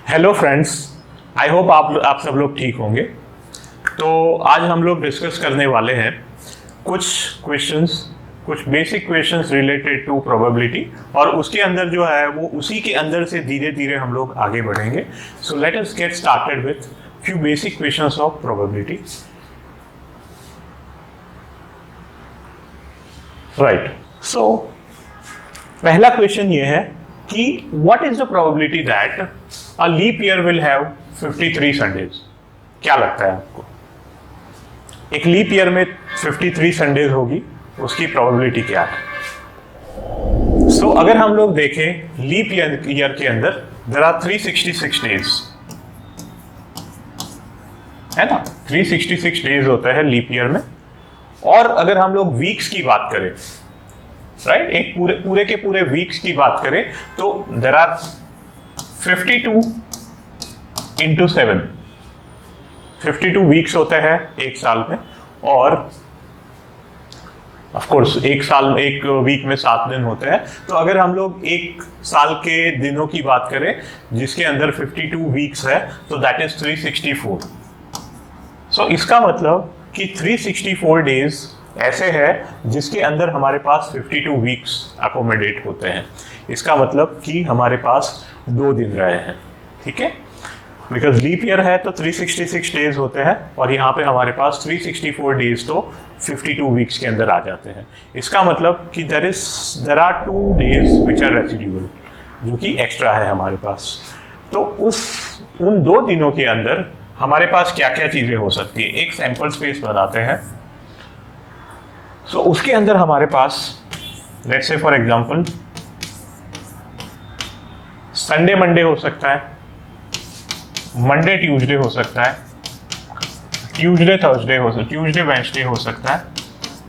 Hello friends, I hope आप सब लोग ठीक होंगे। तो आज हम लोग डिस्कस करने वाले हैं कुछ basic questions related to probability, और उसके अंदर जो है वो उसी के अंदर से धीरे धीरे हम लोग आगे बढ़ेंगे। So let us get started with few basic questions of probability. Right, so पहला क्वेश्चन ये है कि what is the probability that a leap year will have 53 Sundays. क्या लगता है आपको, एक लीप ईयर में 53 संडेज होगी, उसकी प्रोबेबिलिटी क्या है? सो अगर हम लोग देखें लीप ईयर के अंदर देयर आर 366 डेज, है ना। 366 डेज होता है लीप ईयर में। और अगर हम लोग वीक्स की बात करें, राइट, एक पूरे के पूरे वीक्स की बात करें तो देयर आर 52 इंटू 7, 52 वीक्स होते हैं एक साल में। और ऑफ कोर्स एक वीक में 7 दिन होते हैं। तो अगर हम लोग एक साल के दिनों की बात करें जिसके अंदर 52 वीक्स है तो दैट इज 364। सो इसका मतलब कि 364 डेज ऐसे है जिसके अंदर हमारे पास 52 वीक्स अकोमोडेट होते हैं। इसका मतलब कि हमारे पास 2 दिन रहे हैं, ठीक है। बिकॉज लीप ईयर है तो 366 डेज होते हैं, और यहाँ पे हमारे पास 364 डेज तो 52 वीक्स के अंदर आ जाते हैं। इसका मतलब कि there are 2 days which are residual, जो कि एक्स्ट्रा है हमारे पास। तो उन 2 दिनों के अंदर हमारे पास क्या क्या चीजें हो सकती है, एक सैंपल स्पेस बनाते हैं। सो उसके अंदर हमारे पास let's say for example Sunday Monday हो सकता है, मंडे ट्यूसडे हो सकता है, ट्यूसडे थर्सडे हो सकता है, ट्यूसडे वेंसडे हो सकता है,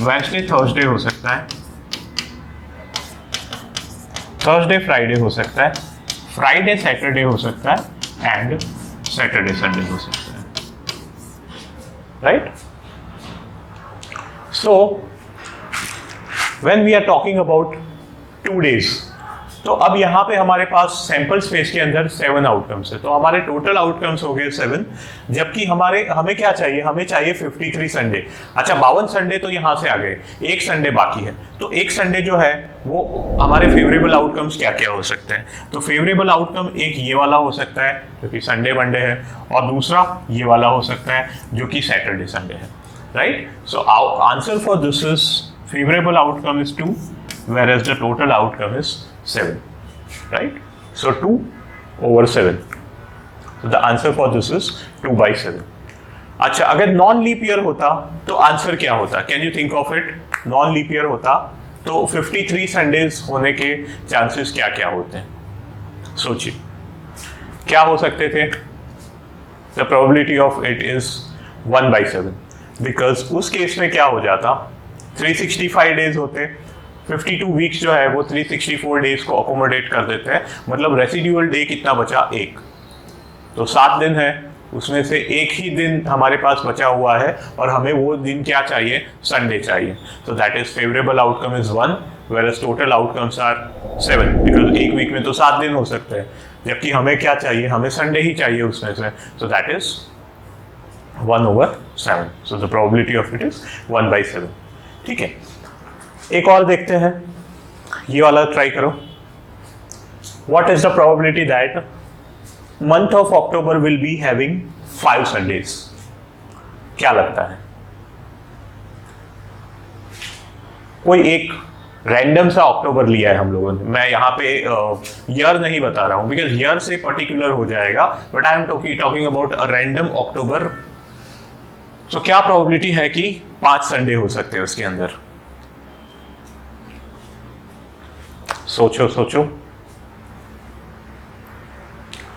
वेंसडे थर्सडे हो सकता है, थर्सडे फ्राइडे हो सकता है, फ्राइडे सैटरडे हो सकता है, एंड सैटरडे संडे हो सकता है, right. So when we are talking about 2 days, तो अब यहाँ पे हमारे पास सैंपल स्पेस के अंदर 7 आउटकम्स है, तो हमारे टोटल आउटकम्स हो गए 7। जबकि हमें क्या चाहिए, हमें चाहिए 53 संडे। अच्छा, 52 संडे तो यहाँ से आ गए, एक संडे बाकी है। तो एक संडे जो है वो हमारे फेवरेबल आउटकम्स क्या क्या हो सकते हैं? तो फेवरेबल आउटकम एक ये वाला हो सकता है जो कि संडे मंडे है, और दूसरा ये वाला हो सकता है जो कि सैटरडे संडे है, right. So answer for this is favorable outcome is 2, whereas the total outcome is 7, right? So 2 over 7. So the answer for this is 2 by 7. अच्छा, अगर नॉन लीप ईयर होता तो आंसर क्या होता? Can you think of it? Non leap year होता तो 53 Sundays होने के चांसेस क्या क्या होते हैं? सोचिए क्या हो सकते थे? The probability of it is 1 by 7, because उस केस में क्या हो जाता, 365 डेज होते, 52 वीक्स जो है वो 364 डेज को अकोमोडेट कर देते हैं। मतलब रेसिड्यूअल डे कितना बचा? 1। तो 7 दिन है, उसमें से एक ही दिन हमारे पास बचा हुआ है, और हमें वो दिन क्या चाहिए? संडे चाहिए। तो that is favourable outcome is 1, whereas total outcomes are 7, because एक वीक में तो 7 दिन हो सकते हैं, जबकि हमें क्या चाहिए? हमें संडे ही चाहिए उसमें से। सो that is 1 over 7. So the probability of it is 1 by 7, ठीक है। एक और देखते हैं, ये वाला ट्राई करो। What is the probability that month of October will be having 5 Sundays? क्या लगता है? कोई एक रैंडम सा अक्टूबर लिया है हम लोगों ने, मैं यहाँ पे ईयर नहीं बता रहा हूं बिकॉज ईयर से पर्टिकुलर हो जाएगा, but I am talking about a random October. So क्या प्रोबेबिलिटी है कि 5 संडे हो सकते हैं उसके अंदर? सोचो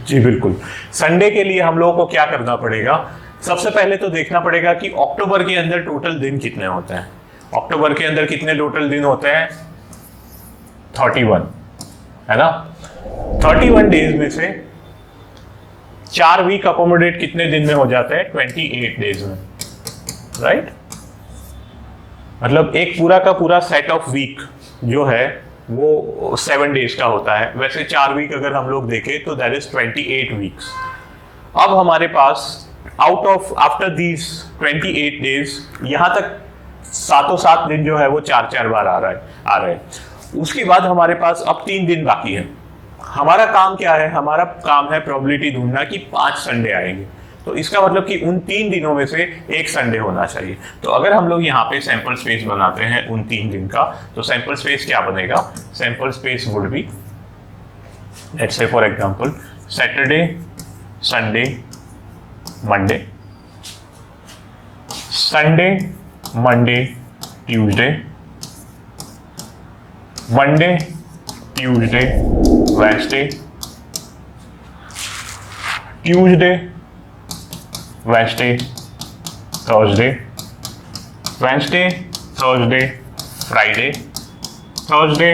जी, बिल्कुल। संडे के लिए हम लोगों को क्या करना पड़ेगा? सबसे पहले तो देखना पड़ेगा कि अक्टूबर के अंदर टोटल दिन कितने होते हैं। अक्टूबर के अंदर कितने टोटल दिन होते हैं? 31, है ना। 31 डेज में से 4 वीक अकोमोडेट कितने दिन में हो जाते हैं? 28 डेज में, राइट। मतलब एक पूरा का पूरा सेट ऑफ वीक जो है वो 7 डेज का होता है। वैसे 4 वीक अगर हम लोग देखें तो दैट इज 28 वीक्स। अब हमारे pass out of after these 28 days यहाँ तक 7 दिन जो है वो 4 बार आ रहा है। उसके बाद हमारे पास अब 3 दिन बाकी है। हमारा काम क्या है? हमारा काम है प्रोबेबिलिटी ढूंढना कि 5 संडे आएंगे। तो इसका मतलब कि उन 3 दिनों में से एक संडे होना चाहिए। तो अगर हम लोग यहाँ पे सैंपल स्पेस बनाते हैं उन 3 दिन का, तो सैंपल स्पेस क्या बनेगा? Sample space would be, let's say for example, Saturday, Sunday, Monday, Sunday, Monday, Tuesday, Monday, Tuesday, Wednesday, Tuesday, Wednesday, Thursday, Wednesday, Thursday, Friday, Thursday,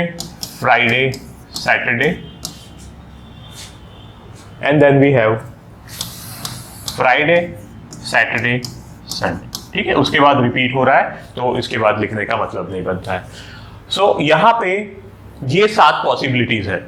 Friday, Saturday, and then we have Friday, Saturday, Sunday. ठीक है, उसके बाद repeat हो रहा है तो इसके बाद लिखने का मतलब नहीं बनता है। सो यहाँ पे ये 7 पॉसिबिलिटीज है।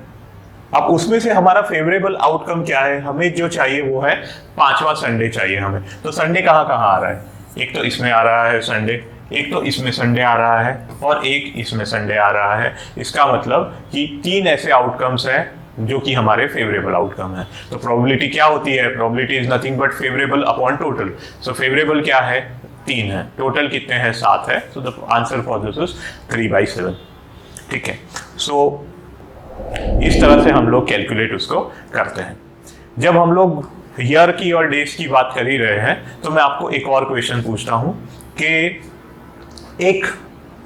अब उसमें से हमारा फेवरेबल आउटकम क्या है? हमें जो चाहिए वो है 5वां संडे चाहिए हमें। तो संडे कहाँ कहाँ आ रहा है? एक तो इसमें आ रहा है संडे, एक तो इसमें संडे आ रहा है और एक इसमें संडे आ रहा है। इसका मतलब कि 3 ऐसे आउटकम्स हैं जो कि हमारे फेवरेबल आउटकम है। तो प्रोबेबिलिटी क्या होती है? Probability is nothing but favourable upon total. So favourable क्या है? 3 है, टोटल कितने हैं? 7 है। So the answer for this is 3/7। ठीक है, सो इस तरह से हम लोग कैलकुलेट उसको करते हैं। जब हम लोग ईयर की और डेज की बात कर ही रहे हैं तो मैं आपको एक और क्वेश्चन पूछता हूं कि एक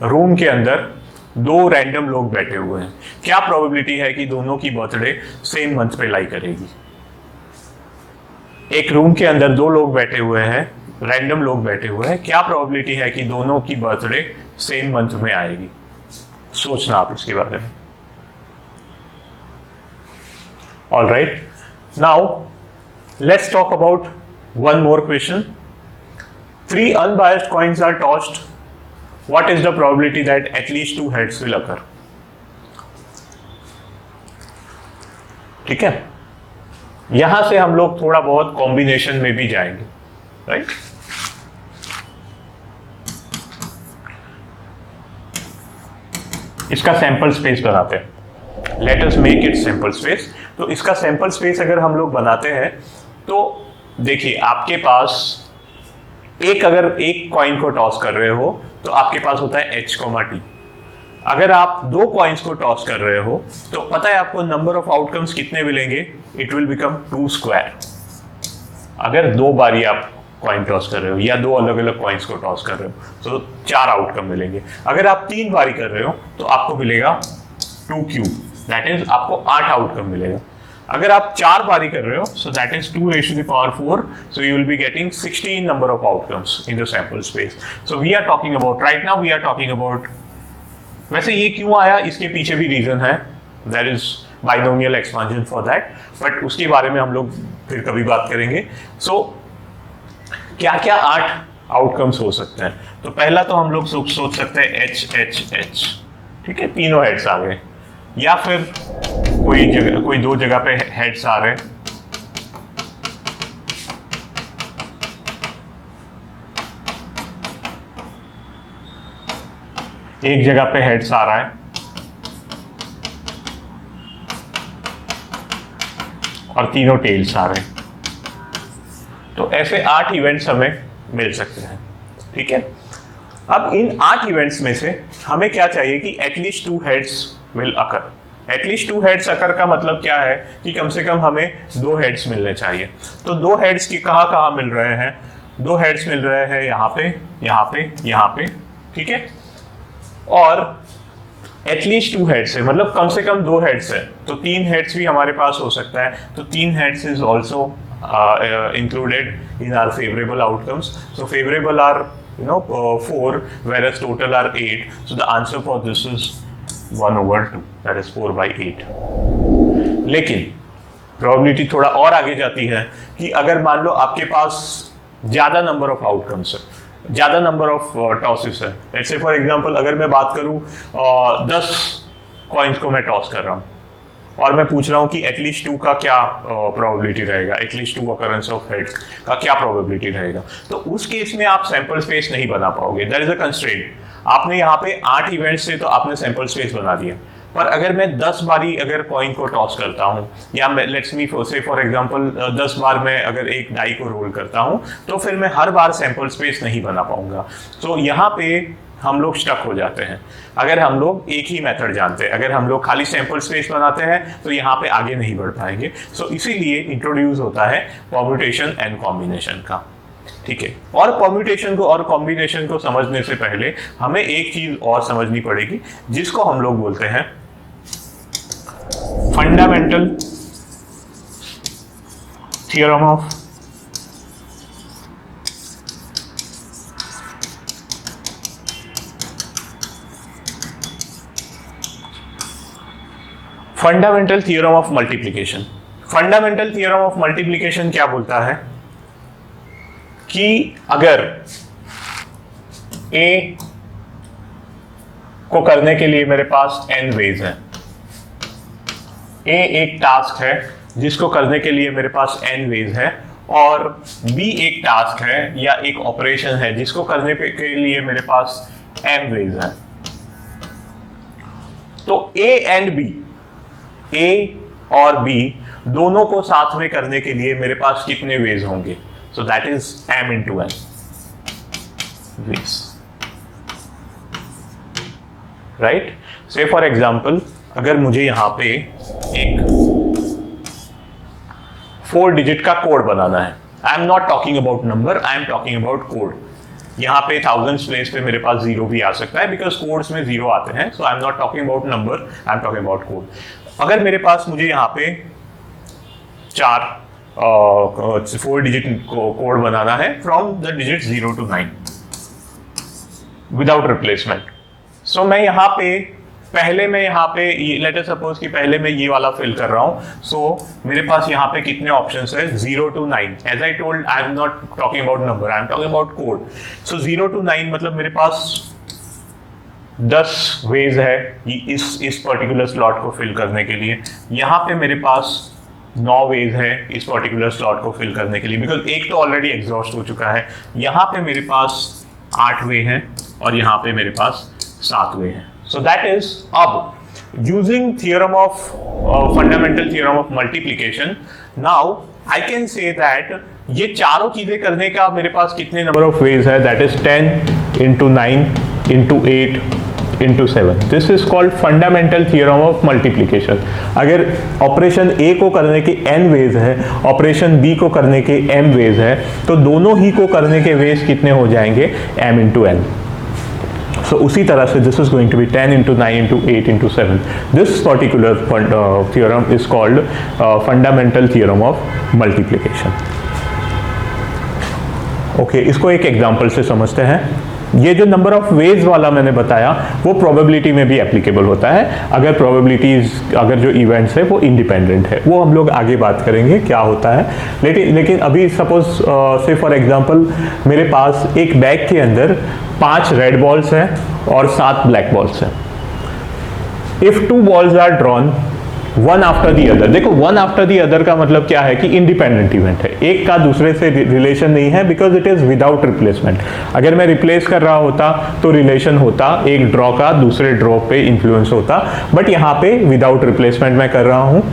रूम के अंदर 2 रैंडम लोग बैठे हुए हैं, क्या प्रोबेबिलिटी है कि दोनों की बर्थडे सेम मंथ पे लाई करेगी? एक रूम के अंदर 2 लोग बैठे हुए हैं, रैंडम लोग बैठे हुए हैं, क्या प्रोबेबिलिटी है कि दोनों की बर्थडे सेम मंथ में आएगी? सोचना आप इसके बारे में। All right, now let's talk about one more question. 3 unbiased coins are tossed. What is the probability that at least 2 heads will occur? ठीक है, यहां से हम लोग थोड़ा बहुत कॉम्बिनेशन में भी जाएंगे, राइट? इसका सैंपल स्पेस बनाते हैं। Let us make it sample space. तो इसका सैंपल स्पेस अगर हम लोग बनाते हैं तो देखिए, आपके पास अगर एक कॉइन को टॉस कर रहे हो तो आपके पास होता है H, T। अगर आप 2 कॉइन्स को टॉस कर रहे हो तो पता है आपको नंबर ऑफ आउटकम्स कितने मिलेंगे? It will become 2 square. अगर 2 बारी आप कॉइन टॉस कर रहे हो या 2 अलग अलग कॉइन्स को टॉस कर रहे हो तो 4 आउटकम मिलेंगे। अगर आप 3 बारी कर रहे हो तो आपको मिलेगा 2 क्यूब, दैट इज आपको 8 आउटकम मिलेगा। अगर आप 4 बारी कर रहे हो सो that is 2 raised to the power 4, so you will be getting 16 number of outcomes in the sample space. So we are talking about, right now we are talking about, वैसे ये क्यों आया इसके पीछे भी रीजन है, there is binomial expansion for that, but उसके बारे में हम लोग फिर कभी बात करेंगे। So क्या क्या 8 आउटकम्स हो सकते हैं? तो पहला तो हम लोग सोच सकते हैं H, ठीक है, तीनों हेड्स आ गए, या फिर कोई 2 जगह पे हेड्स आ रहे हैं, एक जगह पे हेड्स आ रहा है और तीनों टेल्स आ रहे हैं। तो ऐसे 8 इवेंट्स हमें मिल सकते हैं। ठीक है, अब इन 8 इवेंट्स में से हमें क्या चाहिए कि at least 2 heads will occur. At least 2 heads occur का मतलब क्या है कि कम से कम हमें 2 हेड्स मिलने चाहिए। तो 2 हेड्स की कहाँ मिल रहे हैं? 2 हेड्स मिल रहे हैं यहाँ पे, यहाँ पे, यहाँ पे, ठीक है। और एटलीस्ट 2 हेड्स है, मतलब कम से कम 2 हेड्स है, तो 3 हेड्स भी हमारे पास हो सकता है। तो 3 heads is also included in our favorable outcomes. So favorable are 4, whereas total are 8. So the answer for this is 1/2, that is 4/8. लेकिन probability थोड़ा और आगे जाती है कि अगर मान लो आपके पास ज्यादा नंबर ऑफ आउटकम्स है, ज्यादा नंबर ऑफ टॉसेस है। लेट्स से फॉर एग्जांपल अगर मैं बात करूं 10 कॉइन्स को मैं टॉस कर रहा हूँ और मैं पूछ रहा हूँ कि एटलीस्ट 2 का क्या प्रोबेबिलिटी रहेगा, एटलीस्ट 2 अकरेंस ऑफ हेड का क्या प्रोबेबिलिटी रहेगा, तो उस केस में आप सैंपल स्पेस नहीं बना पाओगे। There is a constraint. आपने यहाँ पे 8 इवेंट्स से तो आपने सैंपल स्पेस बना दिया, पर अगर मैं 10 बारी अगर कॉइन को टॉस करता हूँ या लेट्स मी से फॉर एग्जांपल 10 बार मैं अगर एक डाई को रोल करता हूँ, तो फिर मैं हर बार सैंपल स्पेस नहीं बना पाऊंगा। तो यहाँ पे हम लोग स्टक हो जाते हैं। अगर हम लोग एक ही मेथड जानते हैं, अगर हम लोग खाली सैंपल स्पेस बनाते हैं तो यहाँ पे आगे नहीं बढ़ पाएंगे। सो इसीलिए इंट्रोड्यूस होता है परम्यूटेशन एंड कॉम्बिनेशन का, ठीक है। और परम्यूटेशन को और कॉम्बिनेशन को समझने से पहले हमें एक चीज और समझनी पड़ेगी, जिसको हम लोग बोलते हैं fundamental theorem of fundamental theorem of multiplication. Fundamental theorem of multiplication क्या बोलता है कि अगर ए को करने के लिए मेरे पास n वेज है, ए एक टास्क है जिसको करने के लिए मेरे पास n वेज है, और बी एक टास्क है या एक ऑपरेशन है जिसको करने के लिए मेरे पास m वेज है, तो a एंड b, ए और बी दोनों को साथ में करने के लिए मेरे पास कितने वेज होंगे? So that is m into n ways, right. Say for example अगर मुझे यहां पे एक 4 डिजिट का कोड बनाना है, आई am not talking about number, I am talking about code. यहाँ पे 1000 प्लेस पे मेरे पास 0 भी आ सकता है बिकॉज कोड्स में 0 आते हैं। So I am not talking about number, I am talking about code. अगर मेरे पास मुझे यहाँ पे 4 डिजिट कोड बनाना है from the digit 0 to 9 without replacement, so मैं यहाँ पे पहले मैं यहाँ पे लेट अस सपोज कि पहले मैं ये वाला फिल कर रहा हूँ। सो मेरे पास यहाँ पे कितने ऑप्शंस है? 0 to 9। As I told I am not talking about number, I am talking about code. So 0 to 9 मतलब मेरे पास 10 वेज है इस पर्टिकुलर स्लॉट को फिल करने के लिए। यहाँ पे मेरे पास 9 वेज है इस पर्टिकुलर स्लॉट को फिल करने के लिए, बिकॉज एक तो ऑलरेडी एग्जॉस्ट हो चुका है। यहाँ पे मेरे पास 8 वे हैं और यहाँ पे मेरे पास 7 वे हैं। So that is, अब using theorem of fundamental theorem of multiplication, now I can say that ये चारों चीजें करने का मेरे पास कितने नंबर ऑफ वेज है? That is 10 into 9 into 8 into 7. This is called fundamental theorem of multiplication. अगर ऑपरेशन A को करने के n वेज है, ऑपरेशन B को करने के m वेज है, तो दोनों ही को करने के वेज कितने हो जाएंगे? m into n. So उसी तरह से this is going to be 10 into 9 into 8 into 7. This particular theorem is called fundamental theorem of multiplication. Okay, इसको एक एग्जांपल से समझते हैं। ये जो नंबर ऑफ वेज वाला मैंने बताया वो प्रोबेबिलिटी में भी एप्लीकेबल होता है, अगर प्रोबेबिलिटीज अगर जो इवेंट्स है वो इंडिपेंडेंट है। वो हम लोग आगे बात करेंगे क्या होता है। लेकिन अभी सपोज से फॉर एग्जांपल मेरे पास एक बैग के अंदर 5 रेड बॉल्स हैं और 7 ब्लैक बॉल्स हैं। If 2 balls are drawn one after the other, देखो वन आफ्टर दी अदर का मतलब क्या है कि इंडिपेंडेंट इवेंट है, एक का दूसरे से रिलेशन नहीं है, because it is without replacement. अगर मैं रिप्लेस कर रहा होता तो रिलेशन होता, एक ड्रॉ का दूसरे ड्रॉ पे इन्फ्लुएंस होता, बट यहाँ पे विदाउट रिप्लेसमेंट मैं कर रहा हूँ।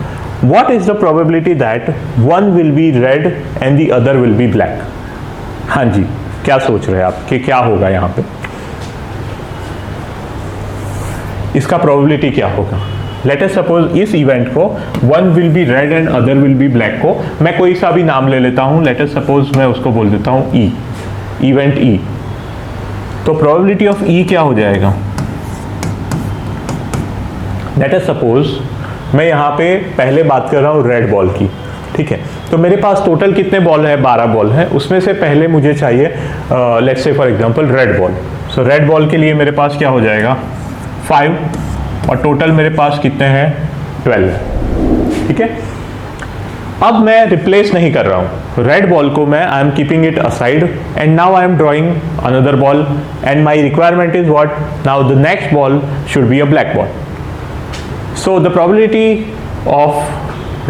What is the probability that one will be red and the other will be black? हाँ जी, क्या सोच रहे हैं आप कि क्या होगा यहाँ पे? इसका प्रोबेबिलिटी क्या होगा? लेट अस सपोज इस इवेंट को one will be red and other will be black को मैं कोई सा भी नाम ले लेता हूं। लेट अस सपोज मैं उसको बोल देता हूं ई, इवेंट ई। तो प्रोबेबिलिटी ऑफ ई क्या हो जाएगा? लेट अस सपोज मैं यहां पे पहले बात कर रहा हूं रेड बॉल की, ठीक है। तो मेरे पास टोटल कितने बॉल है? 12 बॉल है। उसमें से पहले मुझे चाहिए let's say for example red ball. So red ball के लिए मेरे पास क्या हो जाएगा? 5, और टोटल मेरे पास कितने हैं? 12, ठीक है। अब मैं रिप्लेस नहीं कर रहा हूं रेड बॉल को, मैं I am keeping it aside and now I am drawing another ball and my requirement is what? Now the next ball should be a black ball. So the probability of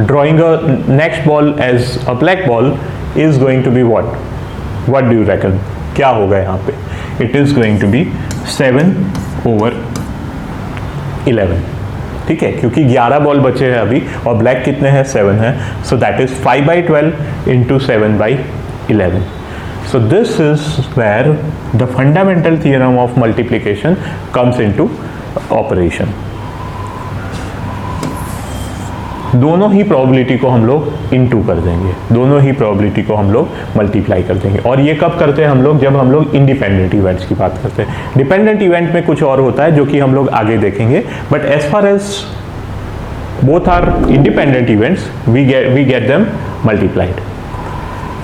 drawing a next ball as a black ball is going to be what? What do you reckon? क्या होगा यहाँ पे? It is going to be 7/11. ठीक है, क्योंकि 11 ball बचे हैं अभी और ब्लैक कितने हैं? 7 है. सो that is 5/12 into 7/11. So this is where the fundamental theorem of multiplication comes into operation. दोनों ही प्रोबेबिलिटी को हम लोग इनटू कर देंगे, दोनों ही प्रोबेबिलिटी को हम लोग मल्टीप्लाई कर देंगे. और ये कब करते हैं हम लोग? जब हम लोग इंडिपेंडेंट इवेंट्स की बात करते हैं. डिपेंडेंट इवेंट में कुछ और होता है जो कि हम लोग आगे देखेंगे. But as far as both are independent events, we get them multiplied.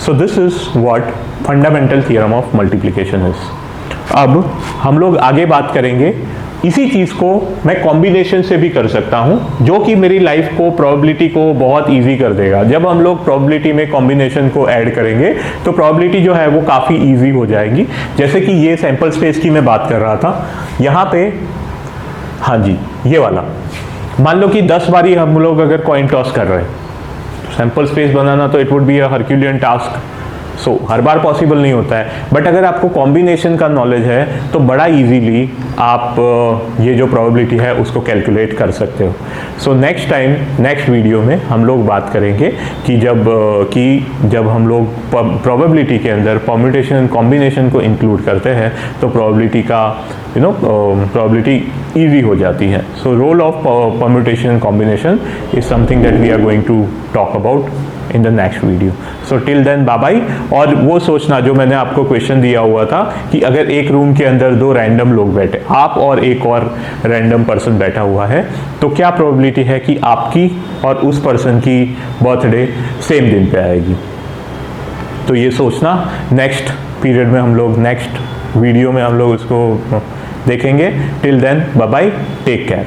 So this is what fundamental theorem of multiplication is. अब हम लोग आगे बात करेंगे. इसी चीज़ को मैं कॉम्बिनेशन से भी कर सकता हूं, जो कि मेरी लाइफ को, प्रोबेबिलिटी को बहुत इजी कर देगा. जब हम लोग प्रोबेबिलिटी में कॉम्बिनेशन को ऐड करेंगे तो प्रोबेबिलिटी जो है वो काफ़ी इजी हो जाएगी. जैसे कि ये सैंपल स्पेस की मैं बात कर रहा था, यहाँ पे, हाँ जी, ये वाला मान लो कि 10 बारी हम लोग अगर कॉइन टॉस कर रहे हैं, सैंपल स्पेस बनाना तो it would be a Herculean task. So her bar possible नहीं होता है. बट अगर आपको कॉम्बिनेशन का नॉलेज है तो बड़ा इजीली आप ये जो प्रोबेबिलिटी है उसको कैलकुलेट कर सकते हो. So next time, next video में हम लोग बात करेंगे कि जब हम लोग प्रोबेबिलिटी के अंदर परम्यूटेशन कॉम्बिनेशन को इंक्लूड करते हैं तो प्रोबेबिलिटी का प्रोबेबिलिटी ईजी हो जाती है. So role of permutation combination is something that we are going to talk about in the next video. So till then bye bye. और वो सोचना जो मैंने आपको क्वेश्चन दिया हुआ था कि अगर एक रूम के अंदर 2 रैंडम लोग बैठे, आप और एक और रैंडम पर्सन बैठा हुआ है, तो क्या प्रोबेबिलिटी है कि आपकी और उस पर्सन की बर्थडे सेम दिन पे आएगी. तो ये सोचना नेक्स्ट पीरियड में हम लोग, नेक्स्ट वीडियो में हम लोग इसको देखेंगे. Till then bye bye, take care.